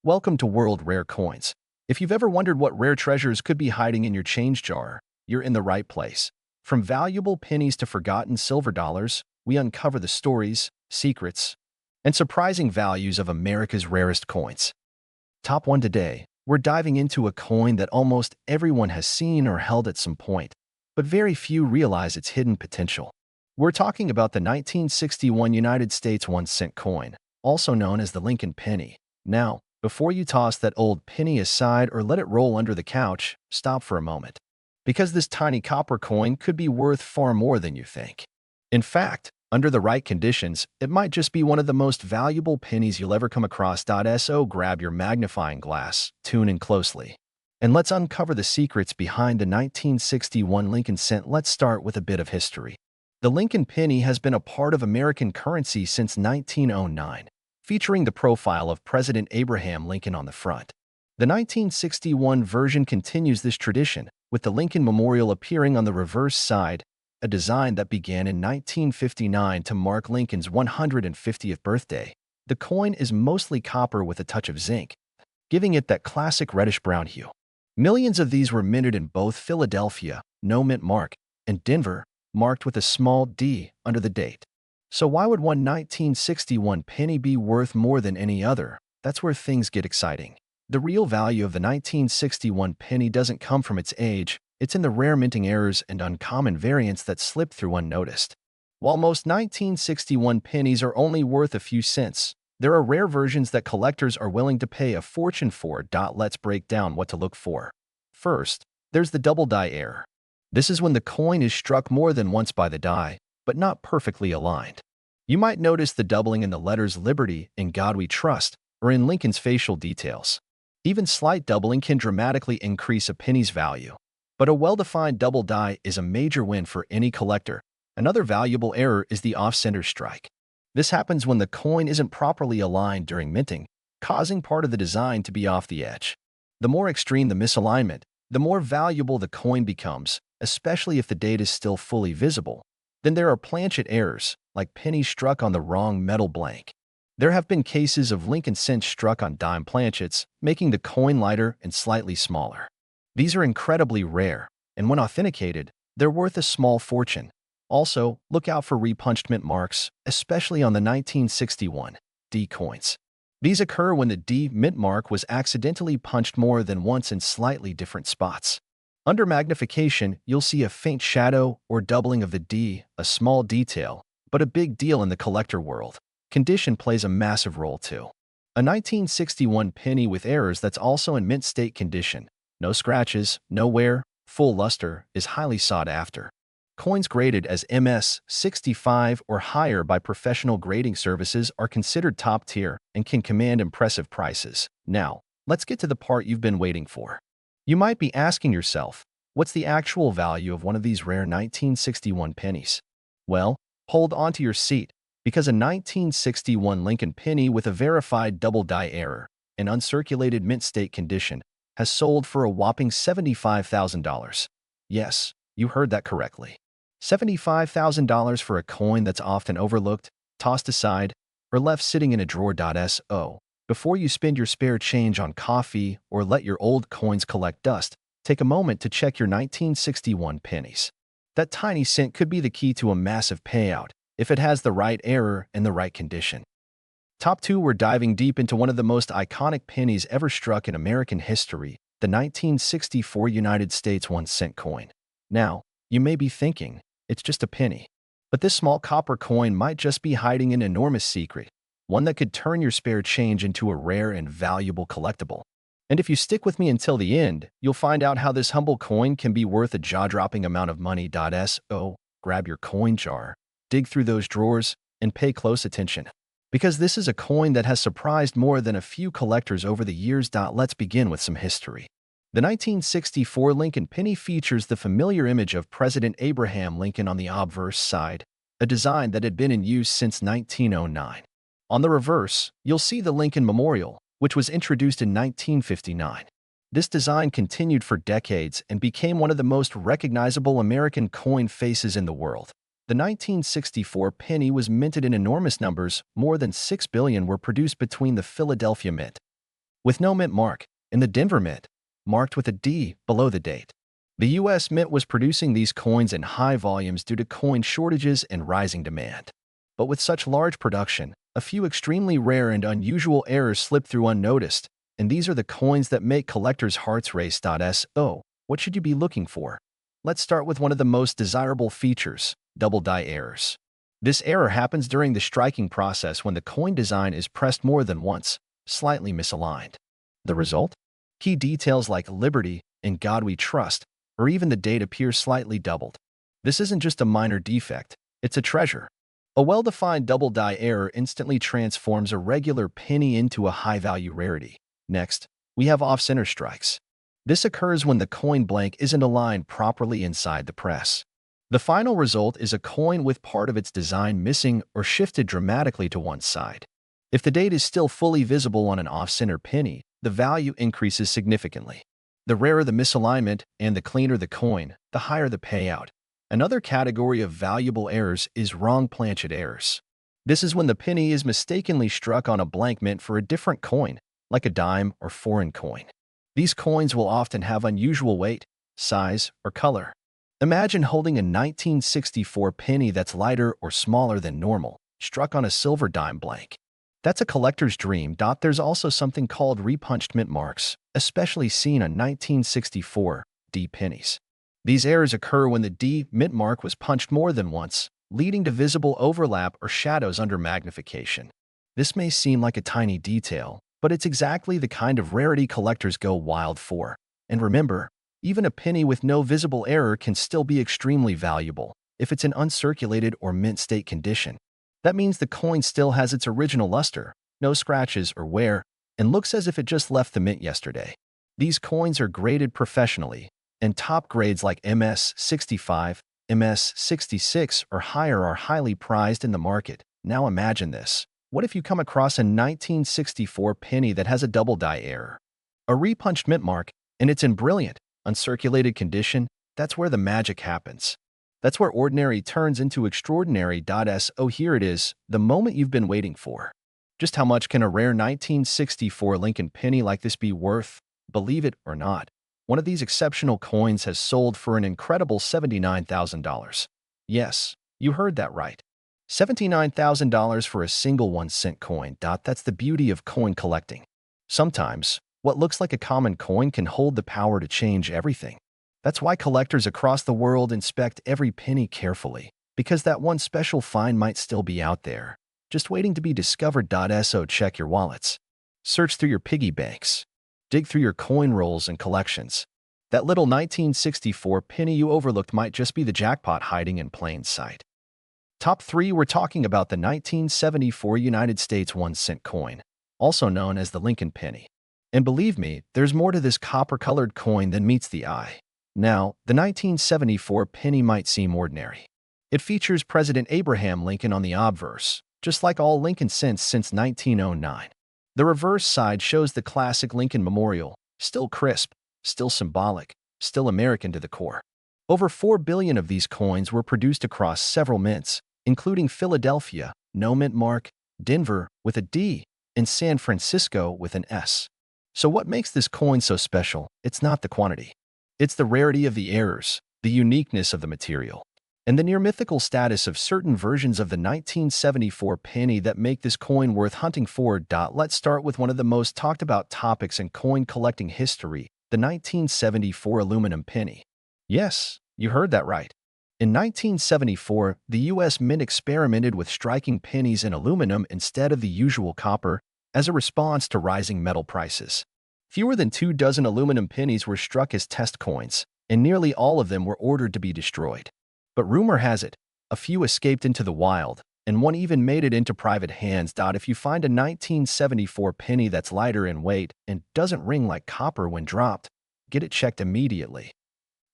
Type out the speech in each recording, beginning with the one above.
Welcome to World Rare Coins. If you've ever wondered what rare treasures could be hiding in your change jar, you're in the right place. From valuable pennies to forgotten silver dollars, we uncover the stories, secrets, and surprising values of America's rarest coins. Top 1 today, we're diving into a coin that almost everyone has seen or held at some point, but very few realize its hidden potential. We're talking about the 1961 United States 1-cent coin, also known as the Lincoln penny. Now, before you toss that old penny aside or let it roll under the couch, stop for a moment. Because this tiny copper coin could be worth far more than you think. In fact, under the right conditions, it might just be one of the most valuable pennies you'll ever come across. So grab your magnifying glass, tune in closely, and let's uncover the secrets behind the 1961 Lincoln cent. Let's start with a bit of history. The Lincoln penny has been a part of American currency since 1909. Featuring the profile of President Abraham Lincoln on the front. The 1961 version continues this tradition, with the Lincoln Memorial appearing on the reverse side, a design that began in 1959 to mark Lincoln's 150th birthday. The coin is mostly copper with a touch of zinc, giving it that classic reddish-brown hue. Millions of these were minted in both Philadelphia, no mint mark, and Denver, marked with a small D under the date. So why would one 1961 penny be worth more than any other? That's where things get exciting. The real value of the 1961 penny doesn't come from its age, it's in the rare minting errors and uncommon variants that slip through unnoticed. While most 1961 pennies are only worth a few cents, there are rare versions that collectors are willing to pay a fortune for. Let's break down what to look for. First, there's the double die error. This is when the coin is struck more than once by the die, but not perfectly aligned. You might notice the doubling in the letters Liberty, In God We Trust, or in Lincoln's facial details. Even slight doubling can dramatically increase a penny's value. But a well-defined double die is a major win for any collector. Another valuable error is the off-center strike. This happens when the coin isn't properly aligned during minting, causing part of the design to be off the edge. The more extreme the misalignment, the more valuable the coin becomes, especially if the date is still fully visible. Then there are planchet errors, like pennies struck on the wrong metal blank. There have been cases of Lincoln cents struck on dime planchets, making the coin lighter and slightly smaller. These are incredibly rare, and when authenticated, they're worth a small fortune. Also, look out for repunched mint marks, especially on the 1961 D coins. These occur when the D mint mark was accidentally punched more than once in slightly different spots. Under magnification, you'll see a faint shadow or doubling of the D, a small detail, but a big deal in the collector world. Condition plays a massive role too. A 1961 penny with errors that's also in mint state condition, no scratches, no wear, full luster, is highly sought after. Coins graded as MS 65 or higher by professional grading services are considered top tier and can command impressive prices. Now, let's get to the part you've been waiting for. You might be asking yourself, what's the actual value of one of these rare 1961 pennies? Well, hold on to your seat, because a 1961 Lincoln penny with a verified double die error, in uncirculated mint state condition, has sold for a whopping $75,000. Yes, you heard that correctly. $75,000 for a coin that's often overlooked, tossed aside, or left sitting in a drawer. So, before you spend your spare change on coffee or let your old coins collect dust, take a moment to check your 1961 pennies. That tiny cent could be the key to a massive payout if it has the right error and the right condition. Top 2, we're diving deep into one of the most iconic pennies ever struck in American history, the 1964 United States 1-cent coin. Now, you may be thinking, it's just a penny. But this small copper coin might just be hiding an enormous secret, one that could turn your spare change into a rare and valuable collectible. And if you stick with me until the end, you'll find out how this humble coin can be worth a jaw-dropping amount of money. So, grab your coin jar, dig through those drawers, and pay close attention. Because this is a coin that has surprised more than a few collectors over the years. Let's begin with some history. The 1964 Lincoln penny features the familiar image of President Abraham Lincoln on the obverse side, a design that had been in use since 1909. On the reverse, you'll see the Lincoln Memorial, which was introduced in 1959. This design continued for decades and became one of the most recognizable American coin faces in the world. The 1964 penny was minted in enormous numbers. More than 6 billion were produced between the Philadelphia Mint, with no mint mark, and the Denver Mint, marked with a D below the date. The U.S. Mint was producing these coins in high volumes due to coin shortages and rising demand. But with such large production, a few extremely rare and unusual errors slip through unnoticed, and these are the coins that make collectors' hearts race. So, what should you be looking for? Let's start with one of the most desirable features, double die errors. This error happens during the striking process when the coin design is pressed more than once, slightly misaligned. The result? Key details like Liberty, In God We Trust, or even the date appear slightly doubled. This isn't just a minor defect, it's a treasure. A well-defined double die error instantly transforms a regular penny into a high-value rarity. Next, we have off-center strikes. This occurs when the coin blank isn't aligned properly inside the press. The final result is a coin with part of its design missing or shifted dramatically to one side. If the date is still fully visible on an off-center penny, the value increases significantly. The rarer the misalignment and the cleaner the coin, the higher the payout. Another category of valuable errors is wrong planchet errors. This is when the penny is mistakenly struck on a blank mint for a different coin, like a dime or foreign coin. These coins will often have unusual weight, size, or color. Imagine holding a 1964 penny that's lighter or smaller than normal, struck on a silver dime blank. That's a collector's dream. There's also something called repunched mint marks, especially seen on 1964 D pennies. These errors occur when the D mint mark was punched more than once, leading to visible overlap or shadows under magnification. This may seem like a tiny detail, but it's exactly the kind of rarity collectors go wild for. And remember, even a penny with no visible error can still be extremely valuable if it's in uncirculated or mint state condition. That means the coin still has its original luster, no scratches or wear, and looks as if it just left the mint yesterday. These coins are graded professionally, and top grades like MS65, MS66 or higher are highly prized in the market. Now imagine this. What if you come across a 1964 penny that has a double die error? A repunched mint mark, and it's in brilliant, uncirculated condition? That's where the magic happens. That's where ordinary turns into extraordinary. So here it is, the moment you've been waiting for. Just how much can a rare 1964 Lincoln penny like this be worth? Believe it or not, one of these exceptional coins has sold for an incredible $79,000. Yes, you heard that right. $79,000 for a single 1-cent coin. That's the beauty of coin collecting. Sometimes, what looks like a common coin can hold the power to change everything. That's why collectors across the world inspect every penny carefully, because that one special find might still be out there, just waiting to be discovered. So check your wallets. Search through your piggy banks. Dig through your coin rolls and collections. That little 1964 penny you overlooked might just be the jackpot hiding in plain sight. Top 3, we're talking about the 1974 United States 1-cent coin, also known as the Lincoln penny. And believe me, there's more to this copper-colored coin than meets the eye. Now, the 1974 penny might seem ordinary. It features President Abraham Lincoln on the obverse, just like all Lincoln cents since 1909. The reverse side shows the classic Lincoln Memorial, still crisp, still symbolic, still American to the core. Over 4 billion of these coins were produced across several mints, including Philadelphia, no mint mark, Denver with a D, and San Francisco with an S. So what makes this coin so special? It's not the quantity. It's the rarity of the errors, the uniqueness of the material, and the near-mythical status of certain versions of the 1974 penny that make this coin worth hunting for. Let's start with one of the most talked about topics in coin collecting history, the 1974 aluminum penny. Yes, you heard that right. In 1974, the U.S. Mint experimented with striking pennies in aluminum instead of the usual copper as a response to rising metal prices. Fewer than 2 dozen aluminum pennies were struck as test coins, and nearly all of them were ordered to be destroyed. But rumor has it, a few escaped into the wild, and one even made it into private hands. If you find a 1974 penny that's lighter in weight and doesn't ring like copper when dropped, get it checked immediately.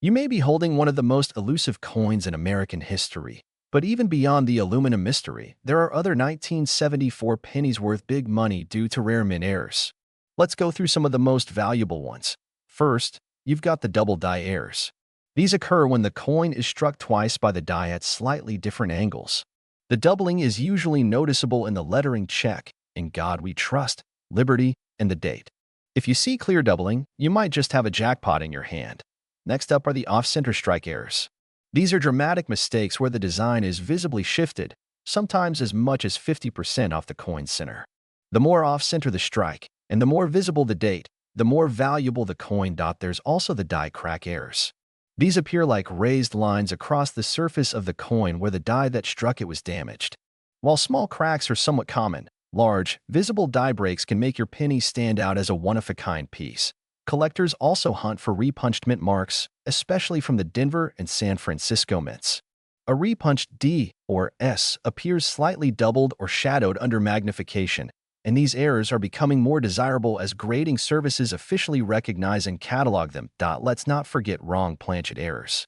You may be holding one of the most elusive coins in American history, but even beyond the aluminum mystery, there are other 1974 pennies worth big money due to rare mint errors. Let's go through some of the most valuable ones. First, you've got the double die errors. These occur when the coin is struck twice by the die at slightly different angles. The doubling is usually noticeable in the lettering check, "In God We Trust," Liberty, and the date. If you see clear doubling, you might just have a jackpot in your hand. Next up are the off-center strike errors. These are dramatic mistakes where the design is visibly shifted, sometimes as much as 50% off the coin's center. The more off-center the strike, and the more visible the date, the more valuable the coin. There's also the die crack errors. These appear like raised lines across the surface of the coin where the die that struck it was damaged. While small cracks are somewhat common, large, visible die breaks can make your penny stand out as a one-of-a-kind piece. Collectors also hunt for repunched mint marks, especially from the Denver and San Francisco mints. A repunched D or S appears slightly doubled or shadowed under magnification, and these errors are becoming more desirable as grading services officially recognize and catalog them. Let's not forget wrong planchet errors.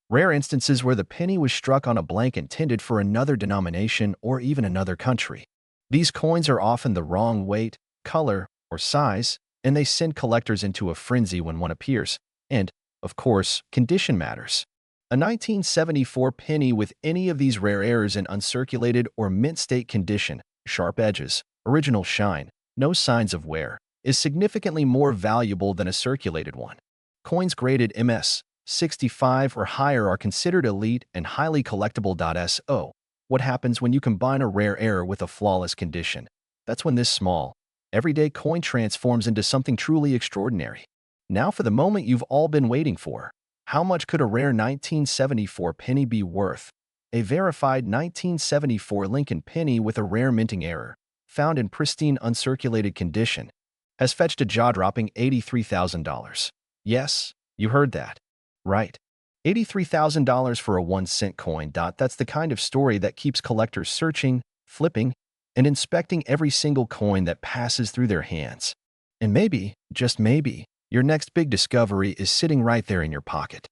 Rare instances where the penny was struck on a blank intended for another denomination or even another country. These coins are often the wrong weight, color, or size, and they send collectors into a frenzy when one appears. And, of course, condition matters. A 1974 penny with any of these rare errors in uncirculated or mint state condition, sharp edges, original shine, no signs of wear, is significantly more valuable than a circulated one. Coins graded MS 65 or higher are considered elite and highly collectible. So, what happens when you combine a rare error with a flawless condition? That's when this small, everyday coin transforms into something truly extraordinary. Now for the moment you've all been waiting for. How much could a rare 1974 penny be worth? A verified 1974 Lincoln penny with a rare minting error, found in pristine uncirculated condition, has fetched a jaw-dropping $83,000. Yes, you heard that. Right. $83,000 for a 1-cent coin. That's the kind of story that keeps collectors searching, flipping, and inspecting every single coin that passes through their hands. And maybe, just maybe, your next big discovery is sitting right there in your pocket.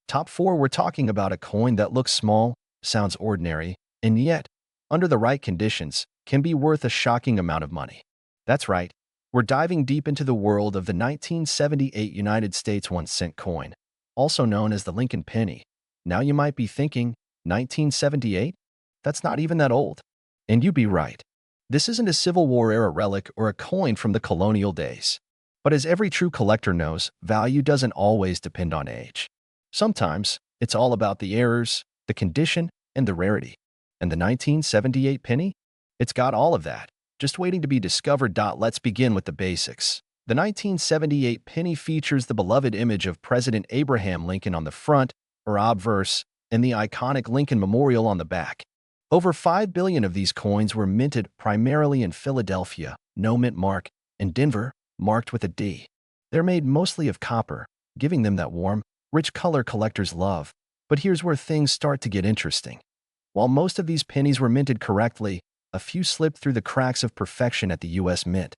Top 4, we're talking about a coin that looks small, sounds ordinary, and yet, under the right conditions, can be worth a shocking amount of money. That's right, we're diving deep into the world of the 1978 United States 1-cent coin, also known as the Lincoln penny. Now you might be thinking, 1978? That's not even that old. And you'd be right. This isn't a Civil War-era relic or a coin from the colonial days. But as every true collector knows, value doesn't always depend on age. Sometimes, it's all about the errors, the condition, and the rarity. And the 1978 penny? It's got all of that, just waiting to be discovered. Let's begin with the basics. The 1978 penny features the beloved image of President Abraham Lincoln on the front, or obverse, and the iconic Lincoln Memorial on the back. Over 5 billion of these coins were minted primarily in Philadelphia, no mint mark, and Denver, marked with a D. They're made mostly of copper, giving them that warm, rich color collectors love. But here's where things start to get interesting. While most of these pennies were minted correctly, a few slipped through the cracks of perfection at the U.S. Mint.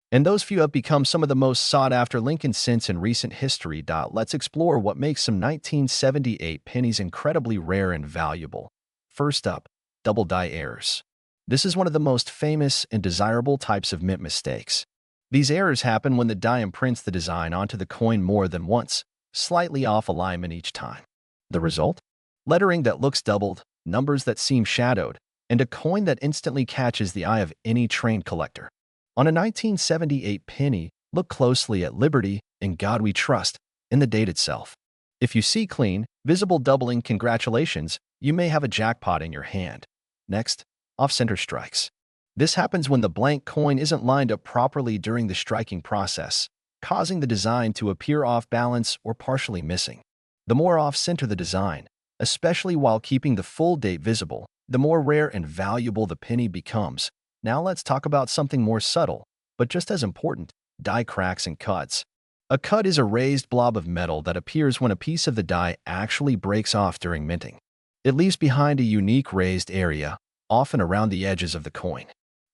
And those few have become some of the most sought-after Lincoln cents in recent history. Let's explore what makes some 1978 pennies incredibly rare and valuable. First up, double die errors. This is one of the most famous and desirable types of mint mistakes. These errors happen when the die imprints the design onto the coin more than once, slightly off alignment each time. The result? Lettering that looks doubled, numbers that seem shadowed, and a coin that instantly catches the eye of any trained collector. On a 1978 penny, look closely at Liberty, In God We Trust, in the date itself. If you see clean, visible doubling, congratulations, you may have a jackpot in your hand. Next, off-center strikes. This happens when the blank coin isn't lined up properly during the striking process, causing the design to appear off balance or partially missing. The more off-center the design, especially while keeping the full date visible, the more rare and valuable the penny becomes. Now let's talk about something more subtle, but just as important, die cracks and cuts. A cut is a raised blob of metal that appears when a piece of the die actually breaks off during minting. It leaves behind a unique raised area, often around the edges of the coin.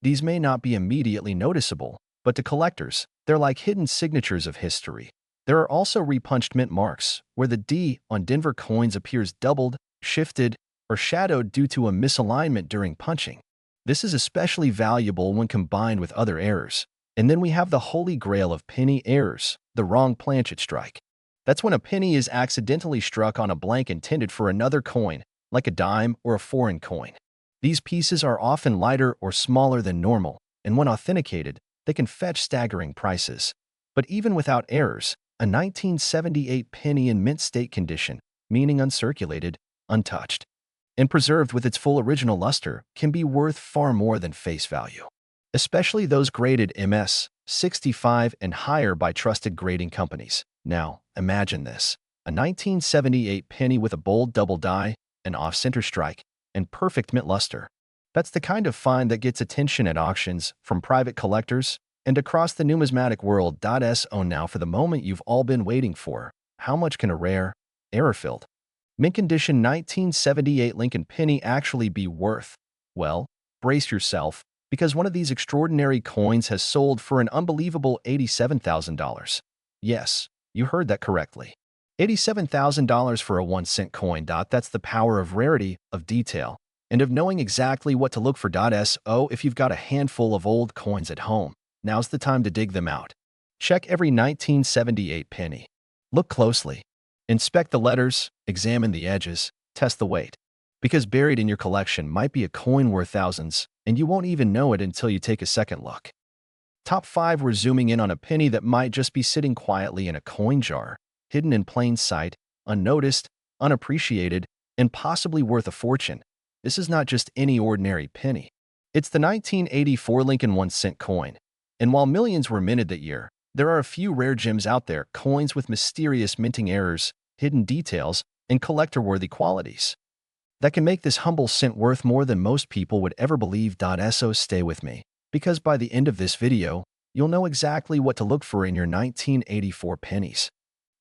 These may not be immediately noticeable, but to collectors, they're like hidden signatures of history. There are also repunched mint marks, where the D on Denver coins appears doubled, shifted, or shadowed due to a misalignment during punching. This is especially valuable when combined with other errors. And then we have the holy grail of penny errors, the wrong planchet strike. That's when a penny is accidentally struck on a blank intended for another coin, like a dime or a foreign coin. These pieces are often lighter or smaller than normal, and when authenticated, they can fetch staggering prices. But even without errors, a 1978 penny in mint state condition, meaning uncirculated, untouched, and preserved with its full original luster, can be worth far more than face value, especially those graded MS 65 and higher by trusted grading companies. Now, imagine this. A 1978 penny with a bold double die, an off-center strike, and perfect mint luster. That's the kind of find that gets attention at auctions, from private collectors, and across the numismatic world. So now for the moment you've all been waiting for. How much can a rare, error-filled, mint condition 1978 Lincoln penny actually be worth? Well, brace yourself, because one of these extraordinary coins has sold for an unbelievable $87,000. Yes, you heard that correctly. $87,000 for a 1-cent coin. That's the power of rarity, of detail, and of knowing exactly what to look for. So if you've got a handful of old coins at home, now's the time to dig them out. Check every 1978 penny. Look closely. Inspect the letters, examine the edges, test the weight. Because buried in your collection might be a coin worth thousands, and you won't even know it until you take a second look. Top 5. We're zooming in on a penny that might just be sitting quietly in a coin jar, hidden in plain sight, unnoticed, unappreciated, and possibly worth a fortune. This is not just any ordinary penny. It's the 1984 Lincoln 1-cent coin. And while millions were minted that year, there are a few rare gems out there, coins with mysterious minting errors, hidden details, and collector-worthy qualities that can make this humble cent worth more than most people would ever believe. So stay with me, because by the end of this video, you'll know exactly what to look for in your 1984 pennies,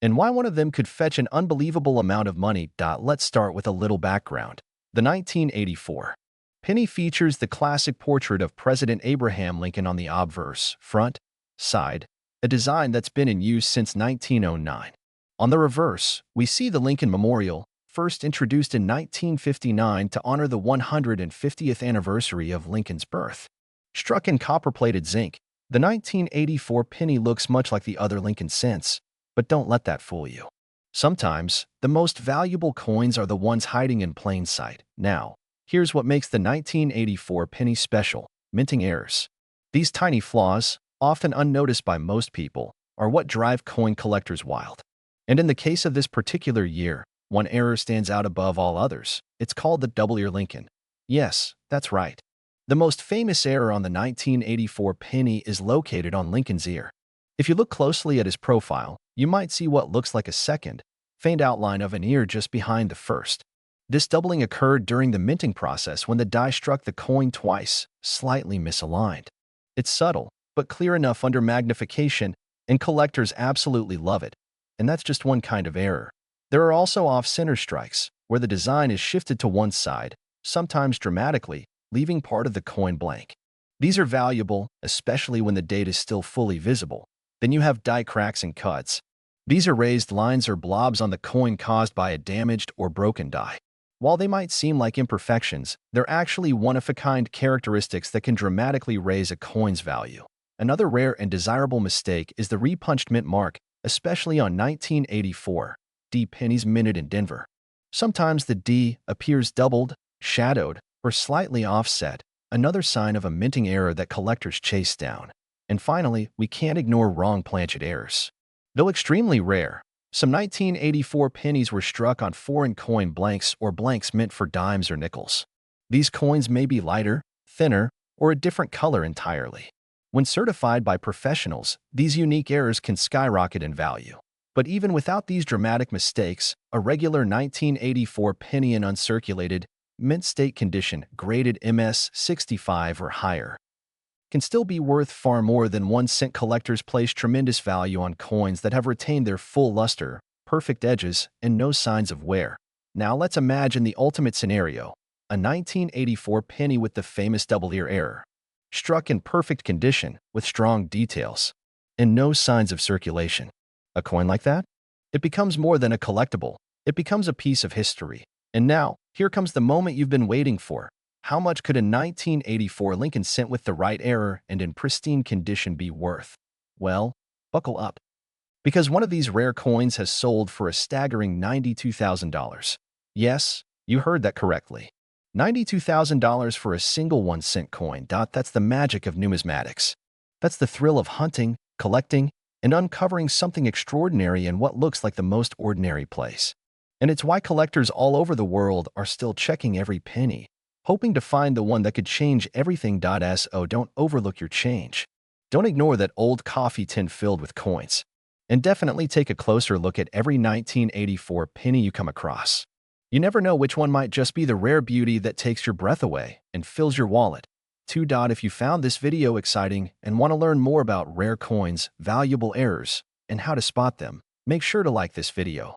and why one of them could fetch an unbelievable amount of money. Let's start with a little background. The 1984 penny features the classic portrait of President Abraham Lincoln on the obverse, front, side, a design that's been in use since 1909. On the reverse, we see the Lincoln Memorial, first introduced in 1959 to honor the 150th anniversary of Lincoln's birth. Struck in copper-plated zinc, the 1984 penny looks much like the other Lincoln cents, but don't let that fool you. Sometimes, the most valuable coins are the ones hiding in plain sight. Now, here's what makes the 1984 penny special: minting errors. These tiny flaws, often unnoticed by most people, are what drive coin collectors wild. And in the case of this particular year, one error stands out above all others. It's called the double-ear Lincoln. Yes, that's right. The most famous error on the 1984 penny is located on Lincoln's ear. If you look closely at his profile, you might see what looks like a second, faint outline of an ear just behind the first. This doubling occurred during the minting process when the die struck the coin twice, slightly misaligned. It's subtle, but clear enough under magnification, and collectors absolutely love it. And that's just one kind of error. There are also off-center strikes, where the design is shifted to one side, sometimes dramatically, leaving part of the coin blank. These are valuable, especially when the date is still fully visible. Then you have die cracks and cuts. These are raised lines or blobs on the coin caused by a damaged or broken die. While they might seem like imperfections, they're actually one-of-a-kind characteristics that can dramatically raise a coin's value. Another rare and desirable mistake is the repunched mint mark, especially on 1984 D pennies minted in Denver. Sometimes the D appears doubled, shadowed, or slightly offset, another sign of a minting error that collectors chase down. And finally, we can't ignore wrong planchet errors. Though extremely rare, some 1984 pennies were struck on foreign coin blanks or blanks meant for dimes or nickels. These coins may be lighter, thinner, or a different color entirely. When certified by professionals, these unique errors can skyrocket in value. But even without these dramatic mistakes, a regular 1984 penny in uncirculated, mint state condition, graded MS 65 or higher, can still be worth far more than 1-cent. Collectors place tremendous value on coins that have retained their full luster, perfect edges, and no signs of wear. Now let's imagine the ultimate scenario: a 1984 penny with the famous double-ear error, struck in perfect condition with strong details, and no signs of circulation. A coin like that? It becomes more than a collectible. It becomes a piece of history. And now, here comes the moment you've been waiting for. How much could a 1984 Lincoln cent with the right error and in pristine condition be worth? Well, buckle up, because one of these rare coins has sold for a staggering $92,000. Yes, you heard that correctly. $92,000 for a single 1-cent coin. That's the magic of numismatics. That's the thrill of hunting, collecting, and uncovering something extraordinary in what looks like the most ordinary place. And it's why collectors all over the world are still checking every penny, hoping to find the one that could change everything. So don't overlook your change. Don't ignore that old coffee tin filled with coins. And definitely take a closer look at every 1984 penny you come across. You never know which one might just be the rare beauty that takes your breath away and fills your wallet. 2. If you found this video exciting and want to learn more about rare coins, valuable errors, and how to spot them, make sure to like this video.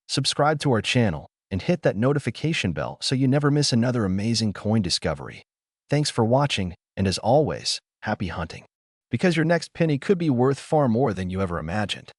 Subscribe to our channel and hit that notification bell so you never miss another amazing coin discovery. Thanks for watching, and as always, happy hunting. Because your next penny could be worth far more than you ever imagined.